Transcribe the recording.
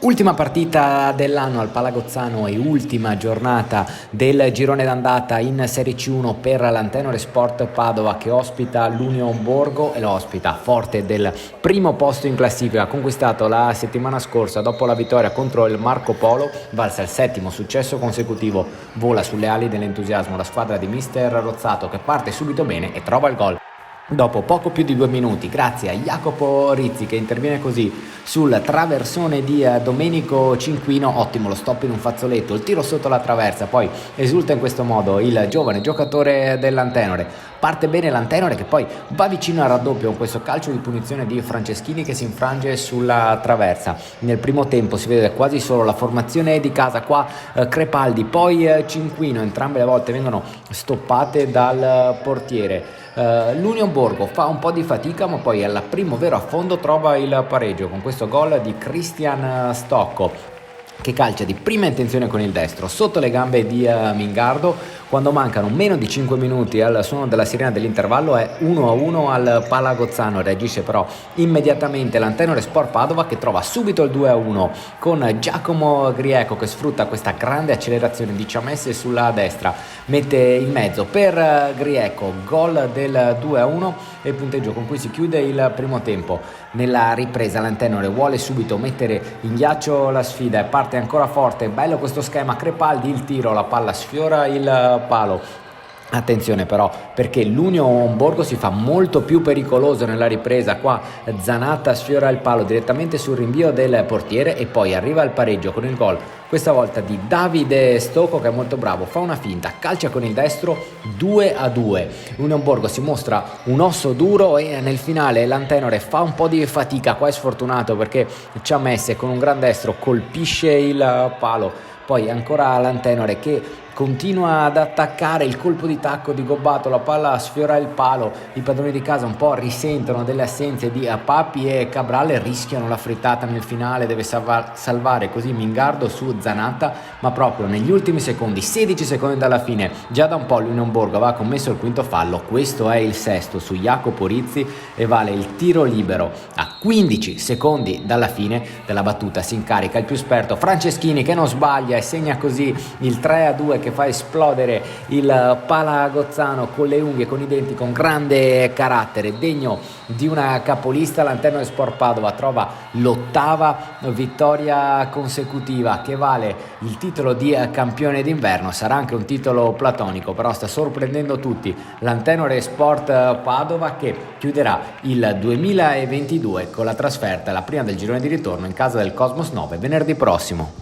Ultima partita dell'anno al Palagozzano e ultima giornata del girone d'andata in Serie C1 per l'Antenore Sport Padova, che ospita l'Union Borgo e lo ospita forte del primo posto in classifica, conquistato la settimana scorsa dopo la vittoria contro il Marco Polo, valsa il 7° successo consecutivo. Vola sulle ali dell'entusiasmo la squadra di mister Rozzato, che parte subito bene e trova il gol dopo poco più di 2 minuti, grazie a Jacopo Rizzi, che interviene così sul traversone di Domenico Cinquino. Ottimo lo stop in un fazzoletto, il tiro sotto la traversa, poi esulta in questo modo il giovane giocatore dell'Antenore. Parte bene l'Antenore, che poi va vicino al raddoppio con questo calcio di punizione di Franceschini che si infrange sulla traversa. Nel primo tempo si vede quasi solo la formazione di casa, qua Crepaldi, poi Cinquino, entrambe le volte vengono stoppate dal portiere. L'Union Borgo fa un po' di fatica, ma poi al primo vero affondo trova il pareggio con questo gol di Christian Stocco, che calcia di prima intenzione con il destro sotto le gambe di Mingardo. Quando mancano meno di 5 minuti al suono della sirena dell'intervallo è 1-1 al Palagozzano. Reagisce però immediatamente l'Antenore Sport Padova, che trova subito il 2-1 con Giacomo Grieco, che sfrutta questa grande accelerazione di Ciamesse sulla destra, mette in mezzo per Grieco, gol del 2-1 e il punteggio con cui si chiude il primo tempo. Nella ripresa l'Antenore vuole subito mettere in ghiaccio la sfida e parte ancora forte. Bello questo schema, Crepaldi, il tiro, la palla sfiora il palo. Attenzione però, perché l'Union Borgo si fa molto più pericoloso nella ripresa. Qua Zanatta sfiora il palo direttamente sul rinvio del portiere e poi arriva il pareggio con il gol, questa volta di Davide Stocco, che è molto bravo, fa una finta, calcia con il destro, 2-2. L'Union Borgo si mostra un osso duro e nel finale l'Antenore fa un po' di fatica. Qua è sfortunato perché Ciamesse con un gran destro colpisce il palo. Poi ancora l'Antenore che continua ad attaccare, il colpo di tacco di Gobbato, la palla sfiora il palo. I padroni di casa un po' risentono delle assenze di Papi e Cabral, rischiano la frittata nel finale. Deve salvare così Mingardo su Zanatta, ma proprio negli ultimi secondi, 16 secondi dalla fine, già da un po' l'Union Borgo aveva commesso il quinto fallo. Questo è il sesto su Jacopo Rizzi e vale il tiro libero. A 15 secondi dalla fine della battuta si incarica il più esperto Franceschini, che non sbaglia e segna così il 3-2, che fa esplodere il Palagozzano con le unghie, con i denti, con grande carattere, degno di una capolista. L'Antenore Sport Padova trova l'8ª vittoria consecutiva, che vale il titolo di campione d'inverno. Sarà anche un titolo platonico, però sta sorprendendo tutti l'Antenore Sport Padova, che chiuderà il 2022 con la trasferta, la prima del girone di ritorno, in casa del Cosmos 9 venerdì prossimo.